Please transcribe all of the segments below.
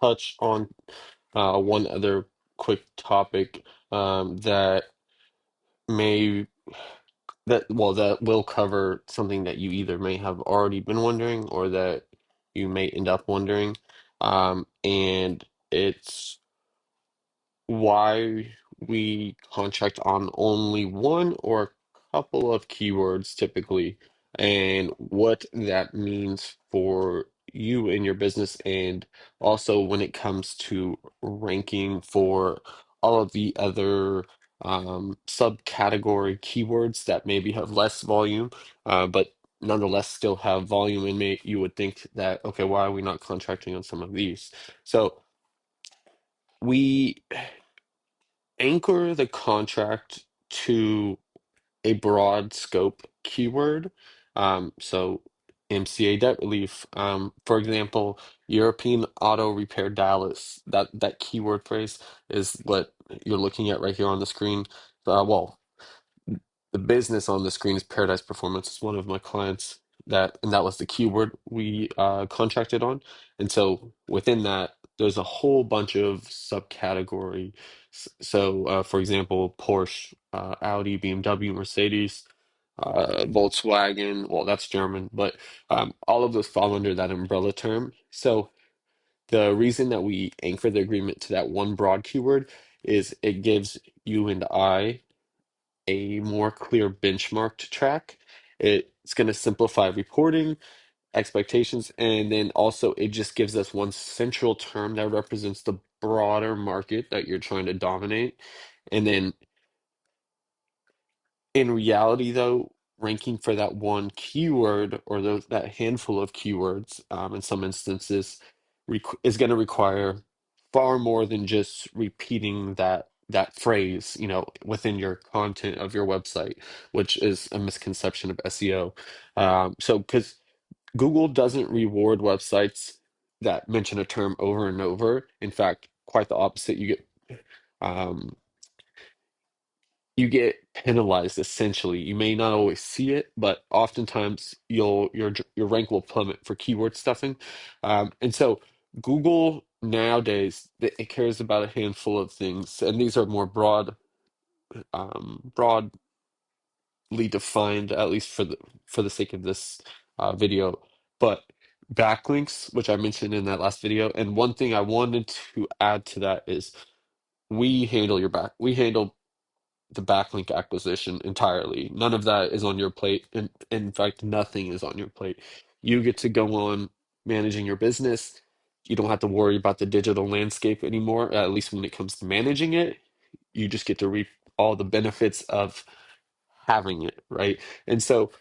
touch on one other quick topic that may that will cover something that you either may have already been wondering or that you may end up wondering. And it's why we contract on only one or a couple of keywords typically, and what that means for you and your business, and also when it comes to ranking for all of the other subcategory keywords that maybe have less volume, but nonetheless still have volume, and you would think that, okay, why are we not contracting on some of these? So we anchor the contract to a broad scope keyword. So MCA debt relief, for example, European Auto Repair Dallas, that keyword phrase is what you're looking at right here on the screen. Well, the business on the screen is Paradise Performance. It's one of my clients and that was the keyword we contracted on. And so within that, there's a whole bunch of subcategory. So, for example, Porsche, Audi, BMW, Mercedes, Volkswagen. Well, that's German, but all of those fall under that umbrella term. So the reason that we anchor the agreement to that one broad keyword is it gives you and I a more clear benchmark to track. It's going to simplify reporting, expectations, and then also it just gives us one central term that represents the broader market that you're trying to dominate. And then in reality, though, ranking for that one keyword or that handful of keywords, in some instances, is going to require far more than just repeating that phrase, within your content of your website, which is a misconception of SEO. So, because Google doesn't reward websites that mention a term over and over. In fact, quite the opposite. Um, you get penalized essentially. You may not always see it, but oftentimes your rank will plummet for keyword stuffing. And so Google nowadays it cares about a handful of things, and these are more broadly defined, at least for the sake of this video. But backlinks, which I mentioned in that last video, and one thing I wanted to add to that is we handle the backlink acquisition entirely. None of that is on your plate. In fact, nothing is on your plate. You get to go on managing your business. You don't have to worry about the digital landscape anymore, at least when it comes to managing it. You just get to reap all the benefits of having it, right? And so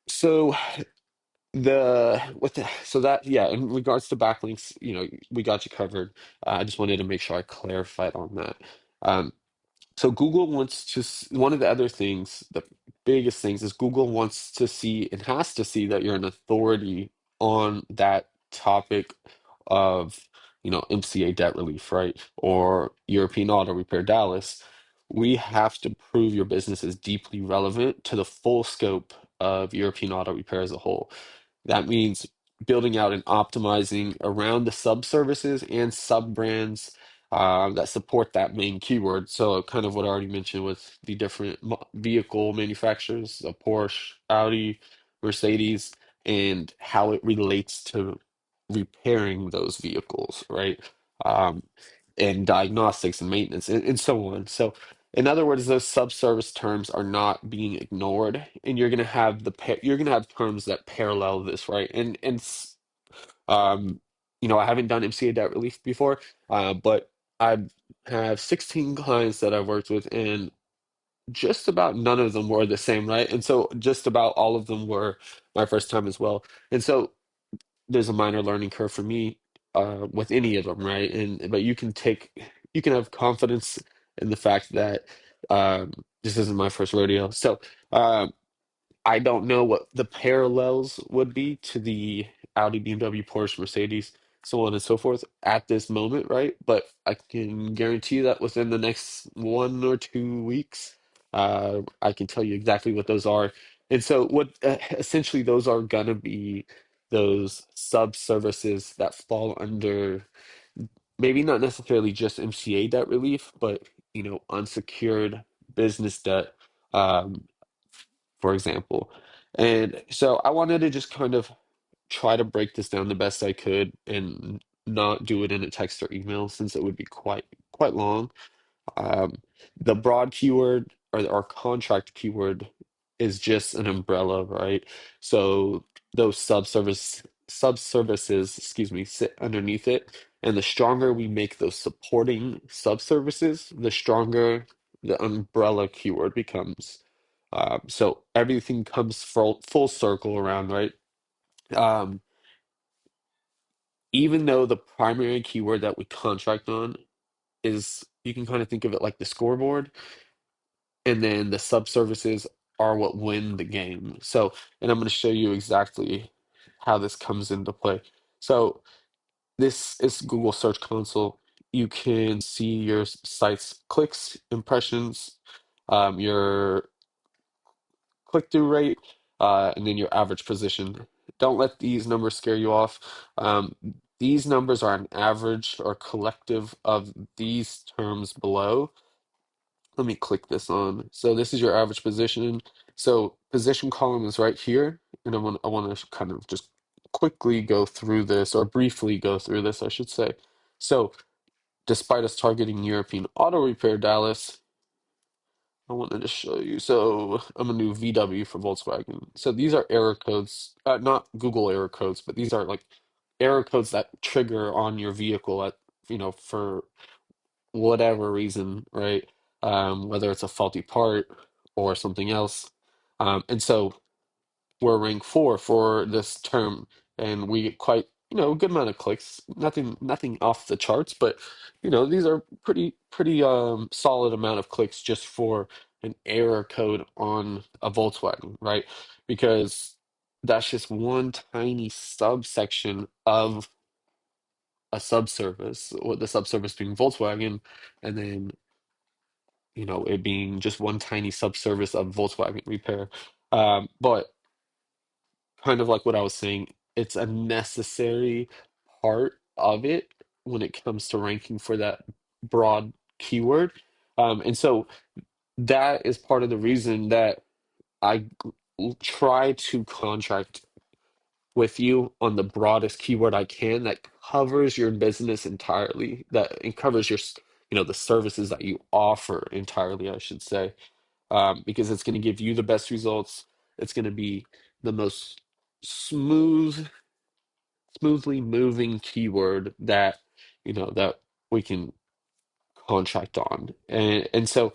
so that, yeah, in regards to backlinks, we got you covered. I just wanted to make sure I clarified on that. Um, so Google wants one of the other things, the biggest things is Google wants to see and has to see that you're an authority on that topic of, MCA debt relief, right? Or European Auto Repair Dallas. We have to prove your business is deeply relevant to the full scope of European auto repair as a whole. That means building out and optimizing around the sub-services and sub-brands that support that main keyword. So kind of what I already mentioned with the different vehicle manufacturers, Porsche, Audi, Mercedes, and how it relates to repairing those vehicles, right? Um, and diagnostics and maintenance and so on. So in other words, those subservice terms are not being ignored, and you're gonna have terms that parallel this, right? Um, I haven't done MCA debt relief before, but I have 16 clients that I've worked with, and just about none of them were the same, right? And so just about all of them were my first time as well. And so there's a minor learning curve for me with any of them, right? But you can have confidence in the fact that this isn't my first rodeo. So um, I don't know what the parallels would be to the Audi, BMW, Porsche, Mercedes, so on and so forth at this moment, right? But I can guarantee you that within the next 1 or 2 weeks, I can tell you exactly what those are. And so, what essentially those are gonna be. those sub services that fall under maybe not necessarily just MCA debt relief, but unsecured business debt, um, for example. And so I wanted to just kind of try to break this down the best I could and not do it in a text or email since it would be quite long. Um, the broad keyword or our contract keyword is just an umbrella, right? So those subservices, excuse me, sit underneath it. And the stronger we make those supporting subservices, the stronger the umbrella keyword becomes. So everything comes full circle around, right? Um, Even though the primary keyword that we contract on is, you can kind of think of it like the scoreboard, and then the subservices are what win the game. So, and I'm going to show you exactly how this comes into play. So, this is Google Search Console. You can see your site's clicks, impressions, your click-through rate, and then your average position. Don't let these numbers scare you off. These numbers are an average or collective of these terms below. Let me click this on. So this is your average position. So position column is right here, and I want to kind of just quickly go through this, or briefly go through this, I should say. So despite us targeting European auto repair Dallas, I wanted to show you. So I'm gonna do VW for Volkswagen. So these are error codes, not Google error codes, but these are like error codes that trigger on your vehicle at, for whatever reason, right? Whether it's a faulty part or something else. And so we're rank 4 for this term, and we get quite, a good amount of clicks. Nothing off the charts, but these are pretty solid amount of clicks just for an error code on a Volkswagen, right? Because that's just one tiny subsection of a subservice, with the subservice being Volkswagen, and then it being just one tiny subservice of Volkswagen repair. But kind of like what I was saying, it's a necessary part of it when it comes to ranking for that broad keyword. And so that is part of the reason that I try to contract with you on the broadest keyword I can that covers your business entirely, that it covers the services that you offer entirely, I should say, because it's going to give you the best results. It's going to be the most smoothly moving keyword that we can contract on. And so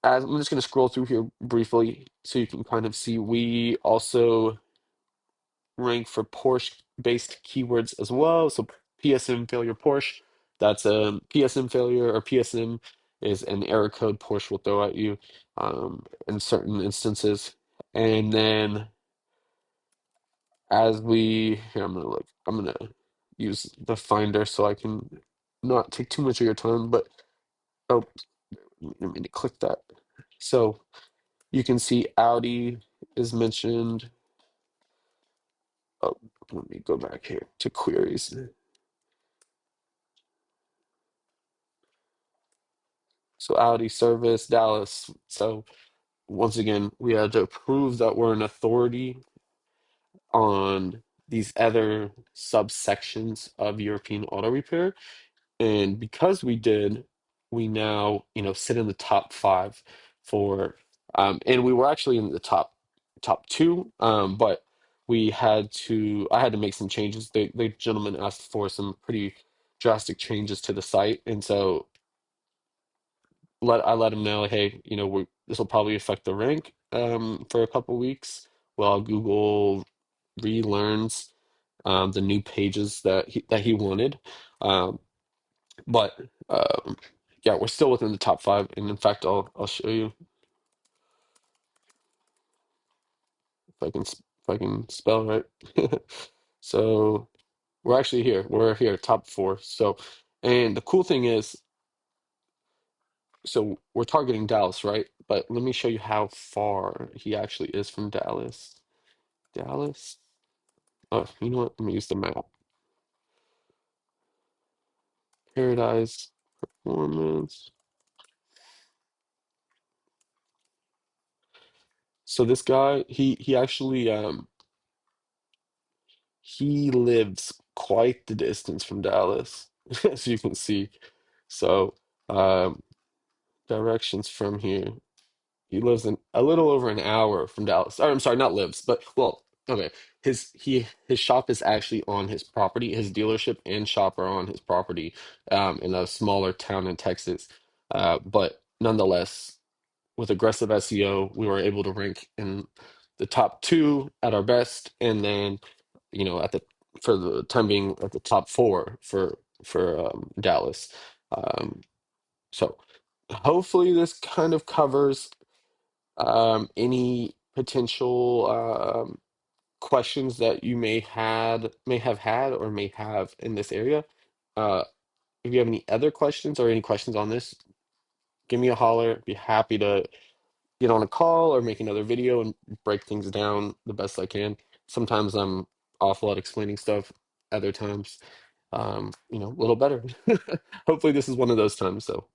as I'm just going to scroll through here briefly so you can kind of see, we also rank for Porsche based keywords as well. So PSM failure Porsche, that's a PSM failure, or PSM is an error code Porsche will throw at you in certain instances. And then as we here, I'm gonna use the Finder so I can not take too much of your time, but oh, I mean to click that. So you can see Audi is mentioned. Oh, let me go back here to queries. So Audi service, Dallas. So once again, we had to prove that we're an authority on these other subsections of European auto repair. And because we did, we now, sit in the top 5 for, and we were actually in the top 2, but I had to make some changes. The gentleman asked for some pretty drastic changes to the site, and so I let him know, hey, this will probably affect the rank for a couple weeks while Google relearns the new pages that he wanted. Um, but yeah, we're still within the top 5, and in fact, I'll show you if I can spell right. So we're actually here. We're here, top 4. So, and the cool thing is, so we're targeting Dallas, right? But let me show you how far he actually is from Dallas. Dallas. Oh, you know what? Let me use the map. Paradise Performance. So this guy, he actually he lives quite the distance from Dallas, as you can see. So um directions from here. He lives in a little over an hour from Dallas. Or I'm sorry, not lives, but well, okay. His shop is actually on his property. His dealership and shop are on his property, in a smaller town in Texas. But nonetheless, with aggressive SEO, we were able to rank in the top two at our best, and then, at the for the time being at the top four for Dallas. Um, so hopefully this kind of covers any potential questions that you may have had or may have in this area. Uh, if you have any other questions or any questions on this, give me a holler. Be happy to get on a call or make another video and break things down the best I can. Sometimes I'm awful at explaining stuff. Other times, a little better. Hopefully, this is one of those times, though.